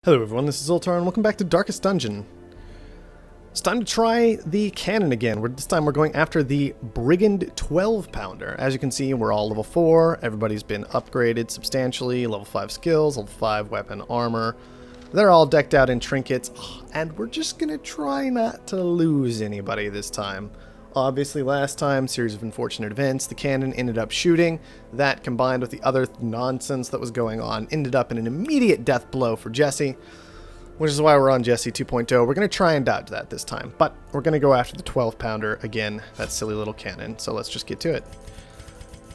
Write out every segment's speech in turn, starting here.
Hello everyone, this is Zoltar and welcome back to Darkest Dungeon. It's time to try the cannon again. This time we're going after the Brigand 12 pounder. As you can see, we're all level 4, everybody's been upgraded substantially, level 5 skills, level 5 weapon armor. They're all decked out in trinkets, and we're just gonna try not to lose anybody this time. Obviously last time, series of unfortunate events, the cannon ended up shooting. That, combined with the other nonsense that was going on, ended up in an immediate death blow for Jesse, which is why we're on Jesse 2.0. We're going to try and dodge that this time, but we're going to go after the 12 pounder again, that silly little cannon, so let's just get to it.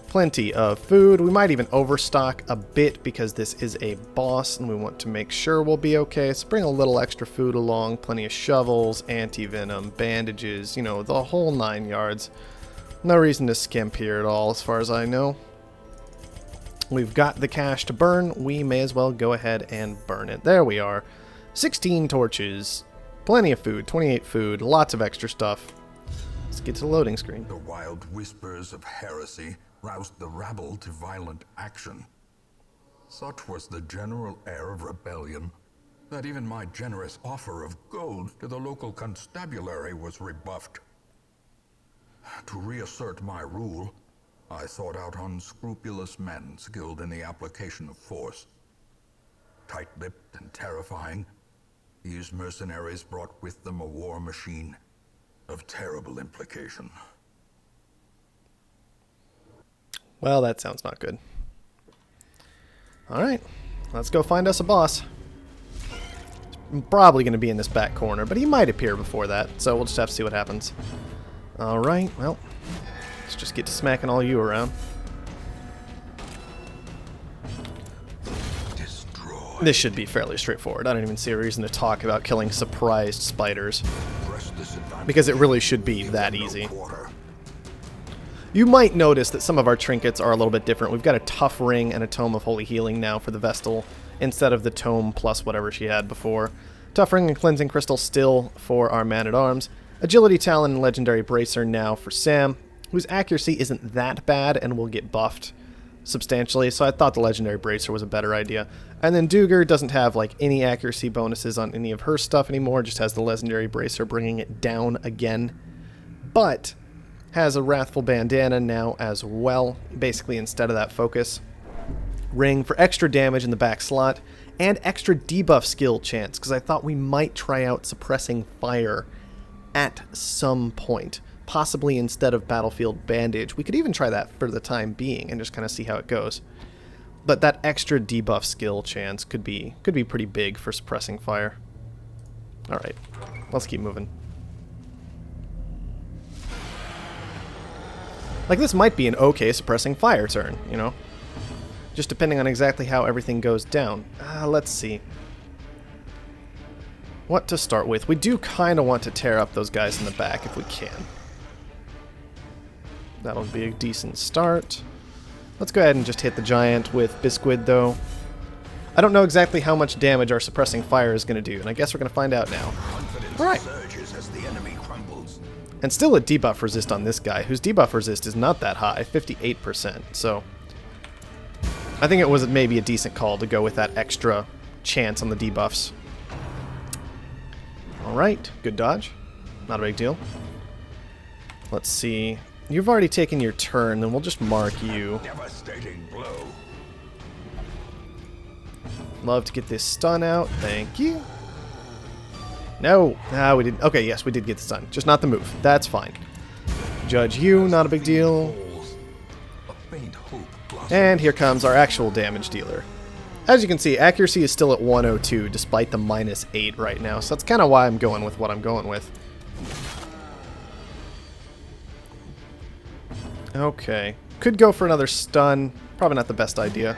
Plenty of food. We might even overstock a bit because this is a boss and we want to make sure we'll be okay. So bring a little extra food along, plenty of shovels, anti-venom, bandages, you know, the whole 9 yards. No reason to skimp here at all as far as I know. We've got the cash to burn. We may as well go ahead and burn it. There we are. 16 torches, plenty of food, 28 food, lots of extra stuff. Let's get to the loading screen. The wild whispers of heresy roused the rabble to violent action. Such was the general air of rebellion that even my generous offer of gold to the local constabulary was rebuffed. To reassert my rule, I sought out unscrupulous men skilled in the application of force. Tight-lipped and terrifying, these mercenaries brought with them a war machine of terrible implication. Well, that sounds not good. Alright, let's go find us a boss. I'm probably going to be in this back corner, but he might appear before that, so we'll just have to see what happens. Alright, well, let's just get to smacking all you around. Destroy. This should be fairly straightforward. I don't even see a reason to talk about killing surprised spiders, because it really should be that easy. You might notice that some of our trinkets are a little bit different. We've got a tough ring and a tome of holy healing now for the Vestal, instead of the tome plus whatever she had before. Tough ring and cleansing crystal still for our man-at-arms. Agility talon and legendary bracer now for Sam, whose accuracy isn't that bad and will get buffed substantially, so I thought the legendary bracer was a better idea. And then Duger doesn't have like any accuracy bonuses on any of her stuff anymore, just has the legendary bracer bringing it down again. But has a Wrathful Bandana now as well, basically instead of that focus ring for extra damage in the back slot, and extra debuff skill chance, because I thought we might try out suppressing fire at some point, possibly instead of Battlefield Bandage. We could even try that for the time being and just kind of see how it goes. But that extra debuff skill chance could be pretty big for suppressing fire. Alright, let's keep moving. Like, this might be an okay suppressing fire turn, you know? Just depending on exactly how everything goes down. Let's see. What to start with? We do kind of want to tear up those guys in the back if we can. That'll be a decent start. Let's go ahead and just hit the giant with Bisquid, though. I don't know exactly how much damage our suppressing fire is going to do, and I guess we're going to find out now. Alright. And still a debuff resist on this guy, whose debuff resist is not that high, 58%, so I think it was maybe a decent call to go with that extra chance on the debuffs. Alright, good dodge. Not a big deal. Let's see. You've already taken your turn, then we'll just mark you. Devastating blow. Love to get this stun out. Thank you. No. We didn't. Okay, yes, we did get the stun. Just not the move. That's fine. Judge you, not a big deal. And here comes our actual damage dealer. As you can see, accuracy is still at 102 despite the -8 right now, so that's kind of why I'm going with what I'm going with. Okay. Could go for another stun. Probably not the best idea.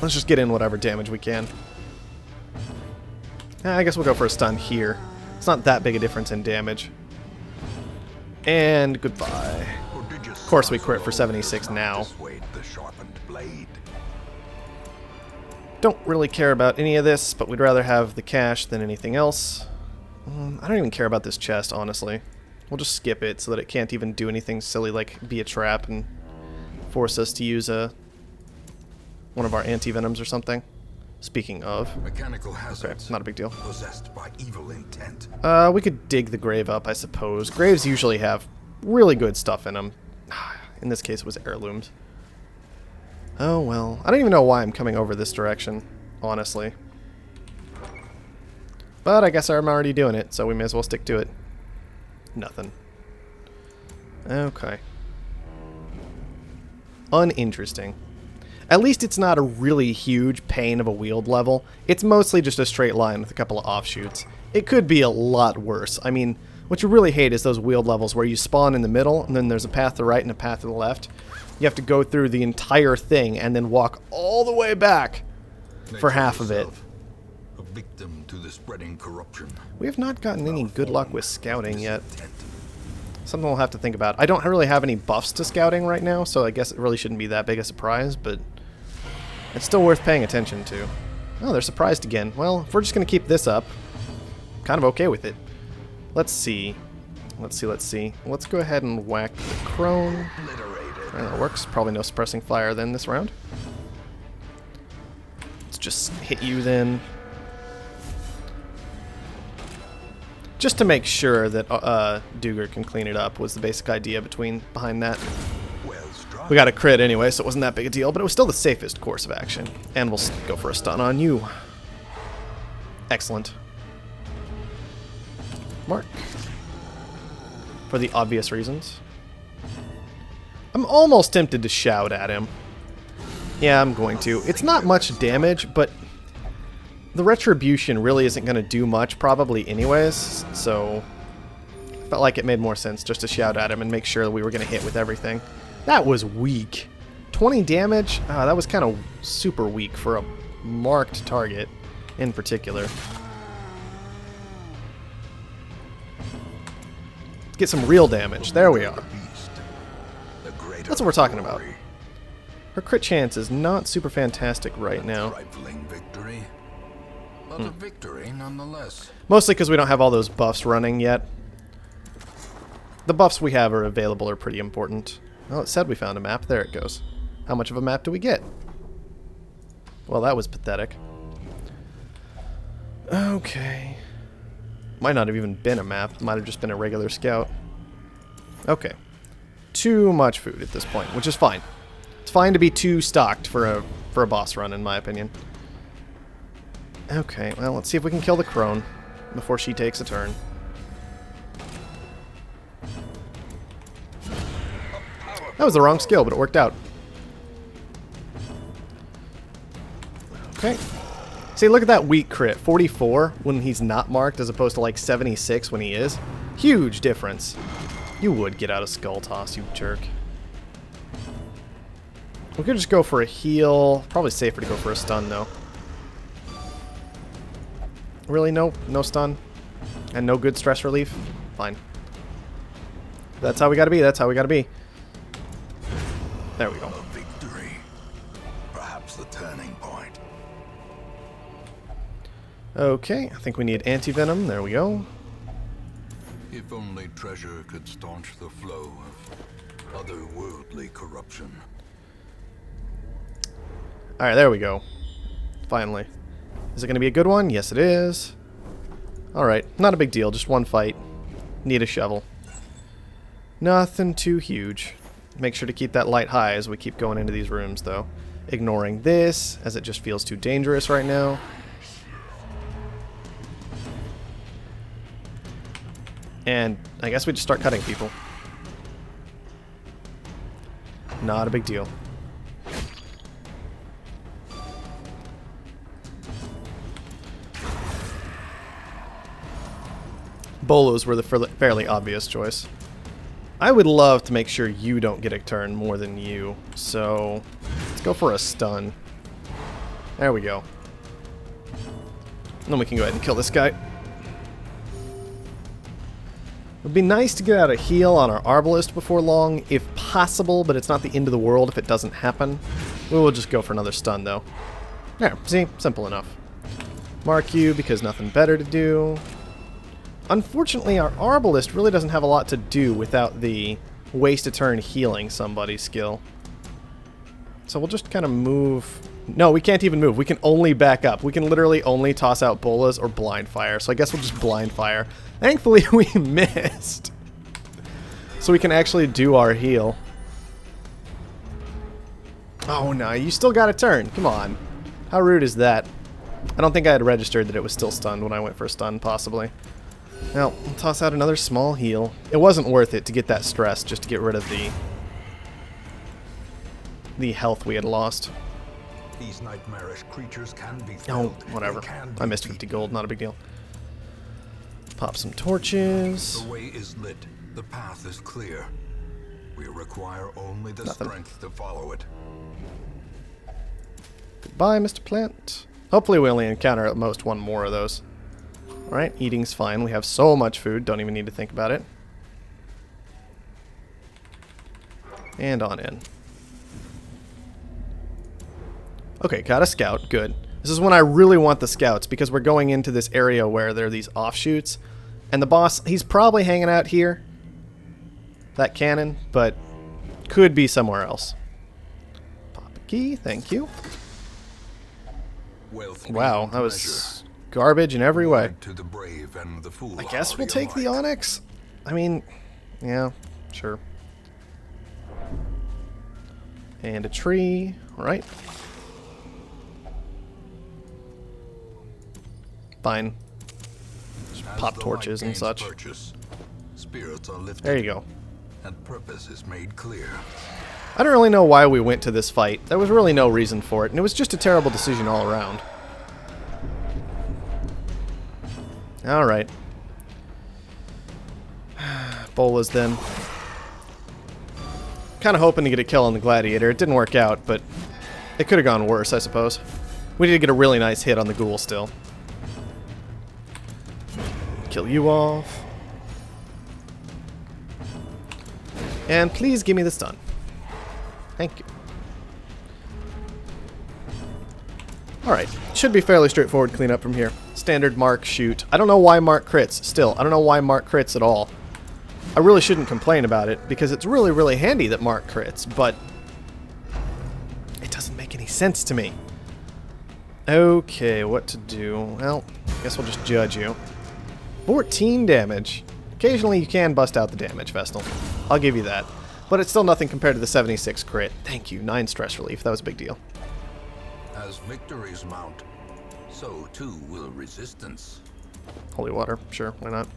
Let's just get in whatever damage we can. I guess we'll go for a stun here. It's not that big a difference in damage. And goodbye. Of course we crit for 76 now. Don't really care about any of this, but we'd rather have the cash than anything else. I don't even care about this chest, honestly. We'll just skip it so that it can't even do anything silly like be a trap and force us to use one of our anti-venoms or something. Speaking of. Mechanical Okay, hazards. not a big deal. Possessed by evil intent. We could dig the grave up, I suppose. Graves usually have really good stuff in them. In this case, it was heirlooms. Oh, well. I don't even know why I'm coming over this direction, honestly. But I guess I'm already doing it, so we may as well stick to it. Nothing. Okay. Uninteresting. At least it's not a really huge pain of a wield level. It's mostly just a straight line with a couple of offshoots. It could be a lot worse. I mean, what you really hate is those wield levels where you spawn in the middle, and then there's a path to the right and a path to the left. You have to go through the entire thing and then walk all the way back for half of it. A victim to the spreading corruption. We have not gotten any good luck with scouting yet. Something we'll have to think about. I don't really have any buffs to scouting right now, so I guess it really shouldn't be that big a surprise, but it's still worth paying attention to. Oh, they're surprised again. Well, if we're just going to keep this up, kind of okay with it. Let's see. Let's see. Let's go ahead and whack the crone. That works. Probably no suppressing fire then this round. Let's just hit you then. Just to make sure that Duger can clean it up was the basic idea behind that. We got a crit anyway, so it wasn't that big a deal, but it was still the safest course of action. And we'll go for a stun on you. Excellent. Mark. For the obvious reasons. I'm almost tempted to shout at him. Yeah, I'm going to. It's not much damage, but the retribution really isn't going to do much probably anyways, so I felt like it made more sense just to shout at him and make sure that we were going to hit with everything. That was weak. 20 damage? That was kind of super weak for a marked target in particular. Get some real damage. There we are. That's what we're talking about. Her crit chance is not super fantastic right now. Victory, but a victory nonetheless. Mostly because we don't have all those buffs running yet. The buffs we have are available are pretty important. Well, it said we found a map. There it goes. How much of a map do we get? Well, that was pathetic. Okay. Might not have even been a map. Might have just been a regular scout. Okay. Too much food at this point, which is fine. It's fine to be too stocked for a boss run, in my opinion. Okay, well, let's see if we can kill the crone before she takes a turn. That was the wrong skill, but it worked out. Okay. See, look at that weak crit. 44 when he's not marked as opposed to like 76 when he is. Huge difference. You would get out of Skull Toss, you jerk. We could just go for a heal. Probably safer to go for a stun, though. Really? No stun? And no good stress relief? Fine. That's how we gotta be. That's how we gotta be. There we go. Victory. Perhaps the turning point. Okay, I think we need anti-venom. There we go. If only treasure could staunch the flow of otherworldly corruption. Alright, there we go. Finally. Is it going to be a good one? Yes, it is. Alright, not a big deal. Just one fight. Need a shovel. Nothing too huge. Make sure to keep that light high as we keep going into these rooms, though. Ignoring this, as it just feels too dangerous right now. And I guess we just start cutting people. Not a big deal. Bolos were the fairly obvious choice. I would love to make sure you don't get a turn more than you, so let's go for a stun. There we go. And then we can go ahead and kill this guy. It would be nice to get out a heal on our Arbalist before long, if possible, but it's not the end of the world if it doesn't happen. We will just go for another stun, though. There, see? Simple enough. Mark you because nothing better to do. Unfortunately, our Arbalist really doesn't have a lot to do without the waste a turn healing somebody skill. So we'll just kind of move No, we can't even move. We can only back up. We can literally only toss out bolas or blind fire. So I guess we'll just blind fire. Thankfully, we missed. So we can actually do our heal. Oh, no. You still got a turn. Come on. How rude is that? I don't think I had registered that it was still stunned when I went for a stun, possibly. Well, we'll toss out another small heal. It wasn't worth it to get that stress just to get rid of the health we had lost. These nightmarish creatures can be Oh, felled. whatever. They can be I missed 50 gold. Not a big deal. Pop some torches. The way is lit. The path is clear. We require only the strength to follow it. Goodbye, Mr. Plant. Hopefully we only encounter at most one more of those. Alright, eating's fine. We have so much food, don't even need to think about it. And on in. Okay, got a scout. Good. This is when I really want the scouts, because we're going into this area where there are these offshoots. And the boss, he's probably hanging out here. That cannon, but could be somewhere else. Pop a key, thank you. Wow, that was garbage in every way. I guess we'll take the Onyx. I mean, yeah, sure. And a tree, alright. Fine. Just pop torches and such. There you go. And purpose is made clear. I don't really know why we went to this fight. There was really no reason for it, and it was just a terrible decision all around. Alright. Bolas then. Kind of hoping to get a kill on the Gladiator. It didn't work out, but it could have gone worse, I suppose. We need to get a really nice hit on the Ghoul still. Kill you off. And please give me the stun. Thank you. Alright, should be fairly straightforward cleanup from here. Standard mark, shoot. I don't know why mark crits, still. I don't know why mark crits at all. I really shouldn't complain about it, because it's really, really handy that mark crits, but it doesn't make any sense to me. Okay, what to do? Well, I guess we'll just judge you. 14 damage. Occasionally you can bust out the damage, Vestal. I'll give you that. But it's still nothing compared to the 76 crit. Thank you. 9 stress relief. That was a big deal. As victories mount, so too will resistance. Holy water. Sure, why not?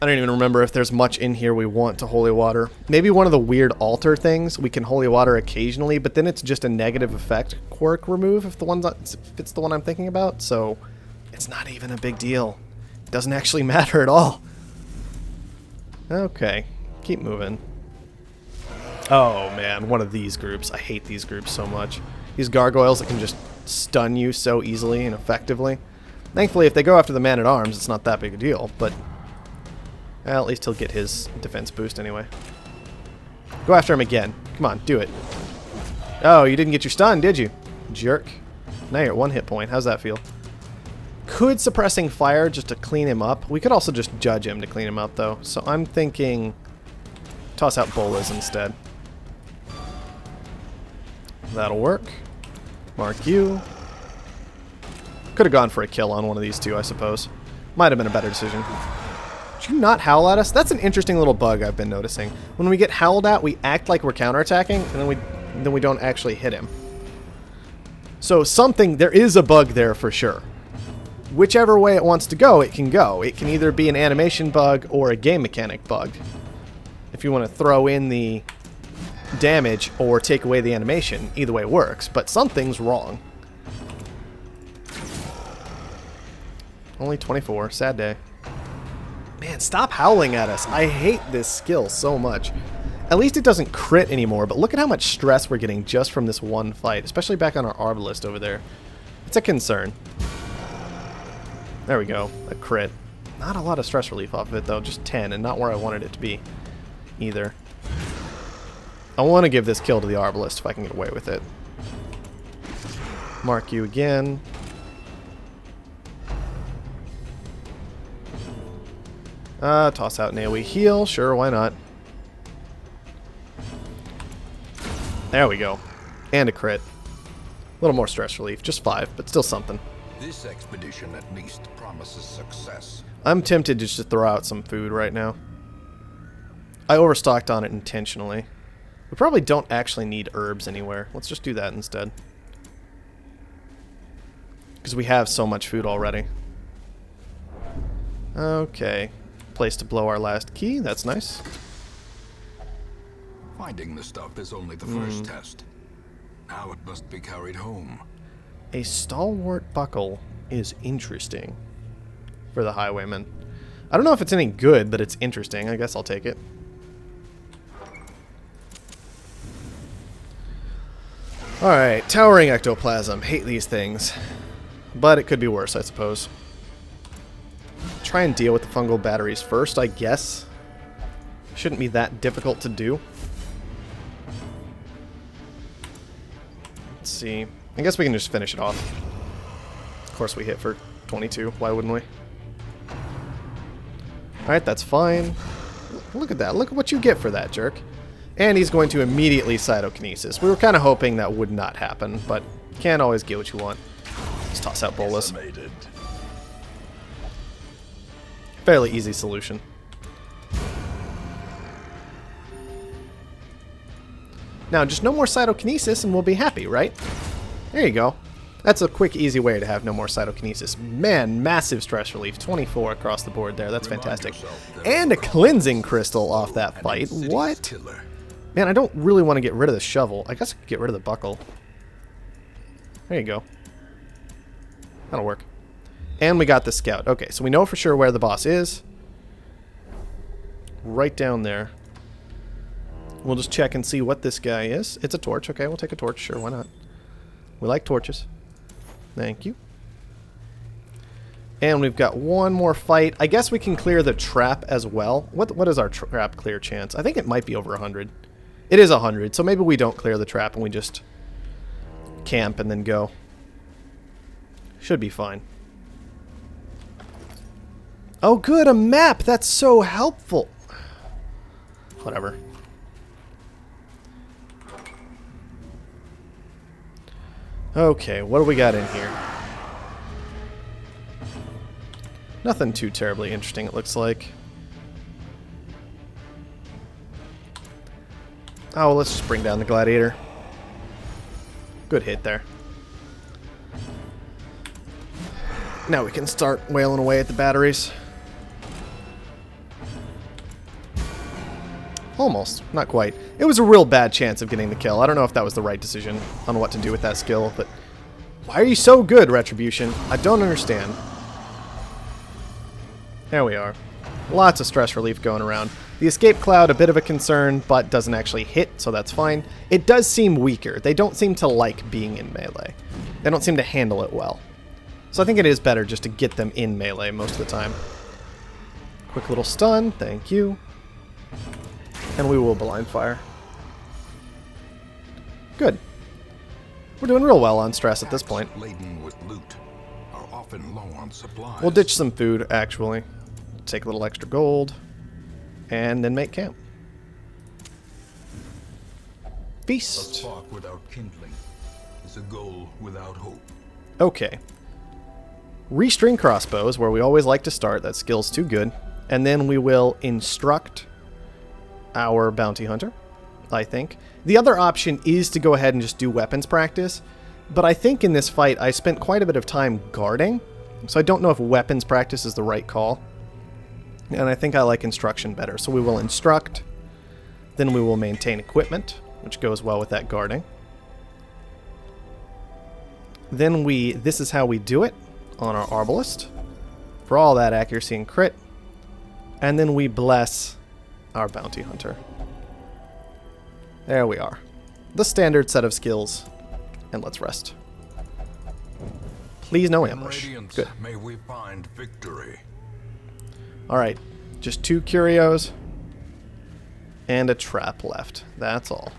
I don't even remember if there's much in here we want to holy water. Maybe one of the weird altar things we can holy water occasionally, but then it's just a negative effect quirk remove if it's the one I'm thinking about, so it's not even a big deal. It doesn't actually matter at all. Okay, keep moving. Oh man, one of these groups. I hate these groups so much. These gargoyles that can just stun you so easily and effectively. Thankfully, if they go after the man-at-arms, it's not that big a deal, but well, at least he'll get his defense boost anyway. Go after him again. Come on, do it. Oh, you didn't get your stun, did you? Jerk. Now you're at 1 hit point. How's that feel? Could suppressing fire just to clean him up. We could also just judge him to clean him up, though. So I'm thinking toss out bolas instead. That'll work. Mark you. Could have gone for a kill on one of these two, I suppose. Might have been a better decision. Did you not howl at us? That's an interesting little bug I've been noticing. When we get howled at, we act like we're counterattacking, and then we don't actually hit him. So there is a bug there for sure. Whichever way it wants to go, it can go. It can either be an animation bug or a game mechanic bug. If you want to throw in the damage or take away the animation, either way works, but something's wrong. Only 24, sad day. Man, stop howling at us. I hate this skill so much. At least it doesn't crit anymore, but look at how much stress we're getting just from this one fight, especially back on our Arbalist over there. It's a concern. There we go, a crit. Not a lot of stress relief off of it though, just 10, and not where I wanted it to be either. I want to give this kill to the Arbalist if I can get away with it. Mark you again. Toss out an AoE heal, sure, why not? There we go. And a crit. A little more stress relief. Just 5, but still something. This expedition at least promises success. I'm tempted just to throw out some food right now. I overstocked on it intentionally. We probably don't actually need herbs anywhere. Let's just do that instead. Because we have so much food already. Okay. Place to blow our last key. That's nice. Finding the stuff is only the first test. Now it must be carried home. A stalwart buckle is interesting for the highwayman. I don't know if it's any good, but it's interesting. I guess I'll take it. Alright, towering ectoplasm. Hate these things. But it could be worse, I suppose. Try and deal with the fungal batteries first, I guess. Shouldn't be that difficult to do. Let's see. I guess we can just finish it off. Of course we hit for 22. Why wouldn't we? Alright, that's fine. Look at that. Look at what you get for that, jerk. And he's going to immediately cytokinesis. We were kind of hoping that would not happen, but can't always get what you want. Let's toss out Bolus. Fairly easy solution. Now, just no more cytokinesis and we'll be happy, right? There you go. That's a quick, easy way to have no more cytokinesis. Man, massive stress relief. 24 across the board there. That's fantastic. And a cleansing crystal off that fight. What? Man, I don't really want to get rid of the shovel. I guess I could get rid of the buckle. There you go. That'll work. And we got the scout. Okay, so we know for sure where the boss is. Right down there. We'll just check and see what this guy is. It's a torch. Okay, we'll take a torch. Sure, why not? We like torches. Thank you. And we've got one more fight. I guess we can clear the trap as well. What is our trap clear chance? I think it might be over 100. It is 100, so maybe we don't clear the trap and we just camp and then go. Should be fine. Oh good, a map! That's so helpful! Whatever. Okay, what do we got in here? Nothing too terribly interesting, it looks like. Oh, well, let's just bring down the gladiator. Good hit there. Now we can start wailing away at the batteries. Almost. Not quite. It was a real bad chance of getting the kill. I don't know if that was the right decision on what to do with that skill, but... Why are you so good, Retribution? I don't understand. There we are. Lots of stress relief going around. The escape cloud, a bit of a concern, but doesn't actually hit, so that's fine. It does seem weaker. They don't seem to like being in melee. They don't seem to handle it well. So I think it is better just to get them in melee most of the time. Quick little stun, thank you. And we will blind fire. Good. We're doing real well on stress at this point. Laden with loot are often low on supplies. We'll ditch some food, actually. Take a little extra gold. And then make camp. A Feast. spark without kindling is a goal without hope. Okay. Restring crossbows, where we always like to start. That skill's too good. And then we will instruct our bounty hunter, I think. The other option is to go ahead and just do weapons practice, but I think in this fight I spent quite a bit of time guarding, so I don't know if weapons practice is the right call. And I think I like instruction better, so we will instruct, then we will maintain equipment, which goes well with that guarding. Then this is how we do it on our Arbalist, for all that accuracy and crit, and then we bless our bounty hunter. There we are. The standard set of skills. And let's rest. Please no ambush. Good. May we find victory. Alright. Just 2 curios. And a trap left. That's all.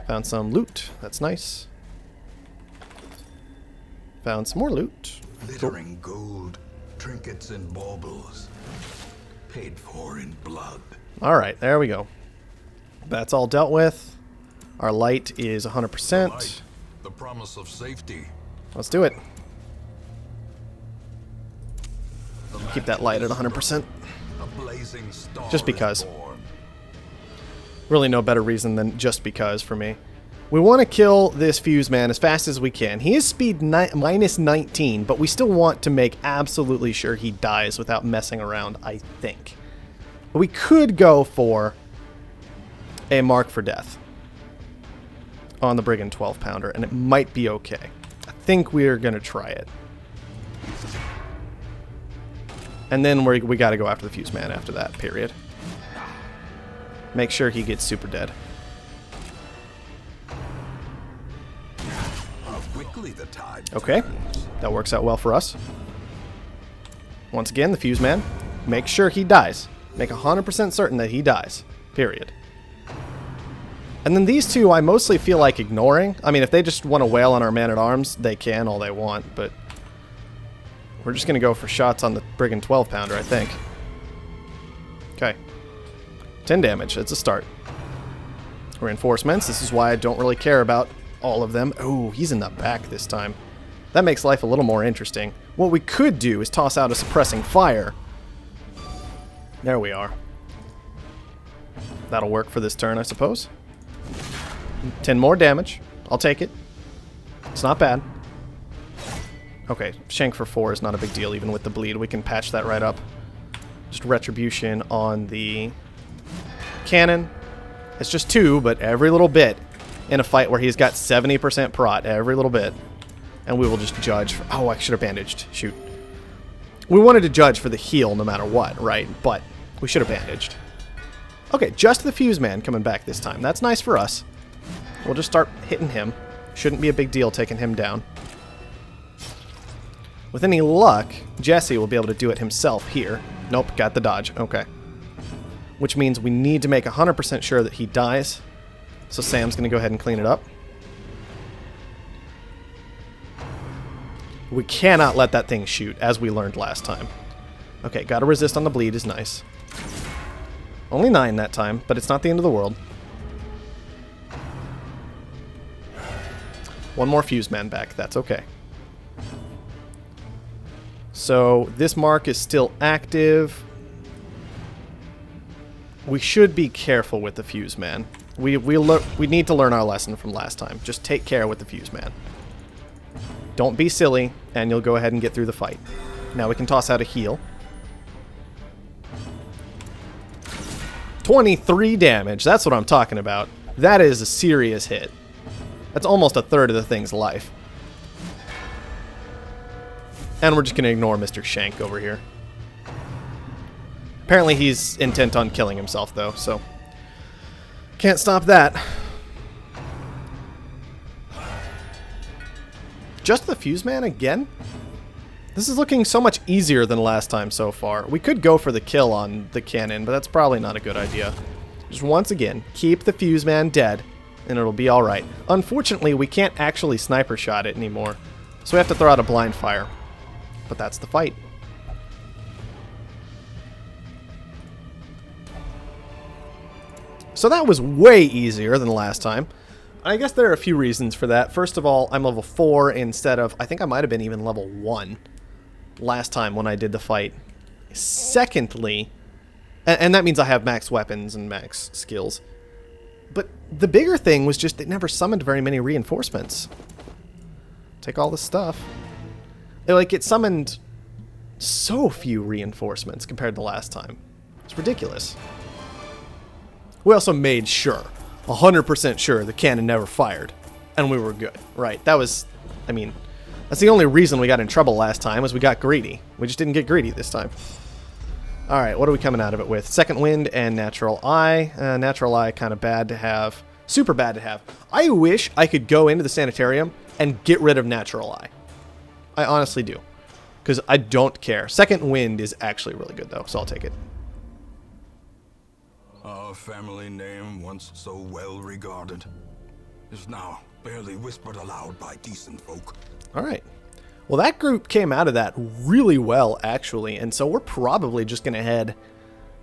Found some loot. That's nice. Found some more loot. Glittering gold, trinkets and baubles. Paid for in blood. Alright, there we go. That's all dealt with. Our light is 100%. Light, the promise of safety. Let's do it. Keep that light at 100%. A blazing star Just because. is born. Really no better reason than just because for me. We want to kill this fuse man as fast as we can. He is speed minus 19, but we still want to make absolutely sure he dies without messing around, I think. We could go for a mark for death on the Brigand 12 pounder, and it might be okay. I think we're going to try it. And then we got to go after the fuse man after that, period. Make sure he gets super dead. The tide Okay, that works out well for us. Once again, the fuse man. Make sure he dies. Make 100% certain that he dies. Period. And then these two I mostly feel like ignoring. I mean, if they just want to wail on our man-at-arms, they can all they want, but we're just going to go for shots on the Brigand 12 pounder, I think. Okay. 10 damage. It's a start. Reinforcements. This is why I don't really care about all of them. Oh, he's in the back this time. That makes life a little more interesting. What we could do is toss out a suppressing fire. There we are. That'll work for this turn, I suppose. 10 more damage. I'll take it. It's not bad. Okay, shank for 4 is not a big deal, even with the bleed. We can patch that right up. Just retribution on the cannon. It's just 2, but every little bit in a fight where he's got 70% prot, every little bit. And we will just judge. Oh, I should have bandaged. Shoot. We wanted to judge for the heal no matter what, right? But we should have bandaged. Okay, just the fuse man coming back this time. That's nice for us. We'll just start hitting him. Shouldn't be a big deal taking him down. With any luck, Jesse will be able to do it himself here. Nope, got the dodge. Okay. Which means we need to make 100% sure that he dies. So Sam's going to go ahead and clean it up. We cannot let that thing shoot, as we learned last time. Okay, got to resist on the bleed is nice. Only 9 that time, but it's not the end of the world. One more fuse man back, that's okay. So this mark is still active. We should be careful with the fuse man. We need to learn our lesson from last time. Just take care with the fuse man. Don't be silly, and you'll go ahead and get through the fight. Now we can toss out a heal. 23 damage, that's what I'm talking about. That is a serious hit. That's almost a third of the thing's life. And we're just going to ignore Mr. Shank over here. Apparently he's intent on killing himself, though, so can't stop that. Just the fuse man again? This is looking so much easier than last time so far. We could go for the kill on the cannon, but that's probably not a good idea. Just once again, keep the fuse man dead, and it'll be alright. Unfortunately, we can't actually sniper shot it anymore, so we have to throw out a blind fire. But that's the fight. So that was way easier than last time. I guess there are a few reasons for that. First of all, I'm level 4 instead of, I think I might have been even level 1 last time when I did the fight. Secondly, and that means I have max weapons and max skills. But the bigger thing was just it never summoned very many reinforcements. Take all this stuff. It summoned so few reinforcements compared to last time. It's ridiculous. We also made sure, 100% sure, the cannon never fired. And we were good, right? That was, I mean, that's the only reason we got in trouble last time was we got greedy. We just didn't get greedy this time. Alright, what are we coming out of it with? Second Wind and Natural Eye. Natural Eye, kind of bad to have. Super bad to have. I wish I could go into the sanitarium and get rid of Natural Eye. I honestly do. Because I don't care. Second Wind is actually really good, though, so I'll take it. Our family name, once so well regarded, is now barely whispered aloud by decent folk. Alright. Well, that group came out of that really well, actually, and so we're probably just going to head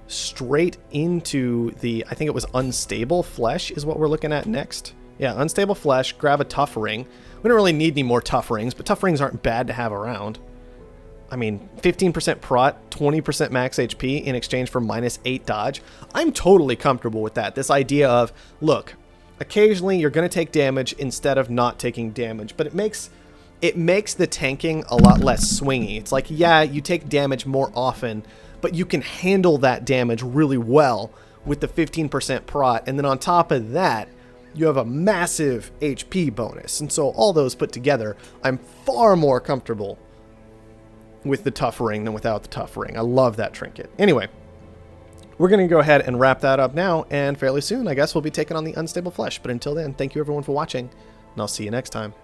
straight into the, I think it was Unstable Flesh is what we're looking at next. Yeah, unstable flesh, grab a tough ring. We don't really need any more tough rings, but tough rings aren't bad to have around. I mean, 15% prot, 20% max HP in exchange for -8 dodge. I'm totally comfortable with that. This idea of, look, occasionally you're going to take damage instead of not taking damage, but it makes the tanking a lot less swingy. It's like, yeah, you take damage more often, but you can handle that damage really well with the 15% prot, and then on top of that, you have a massive HP bonus. And so all those put together, I'm far more comfortable with the tough ring than without the tough ring. I love that trinket. Anyway, we're going to go ahead and wrap that up now, and fairly soon, I guess, we'll be taking on the unstable flesh. But until then, thank you everyone for watching, and I'll see you next time.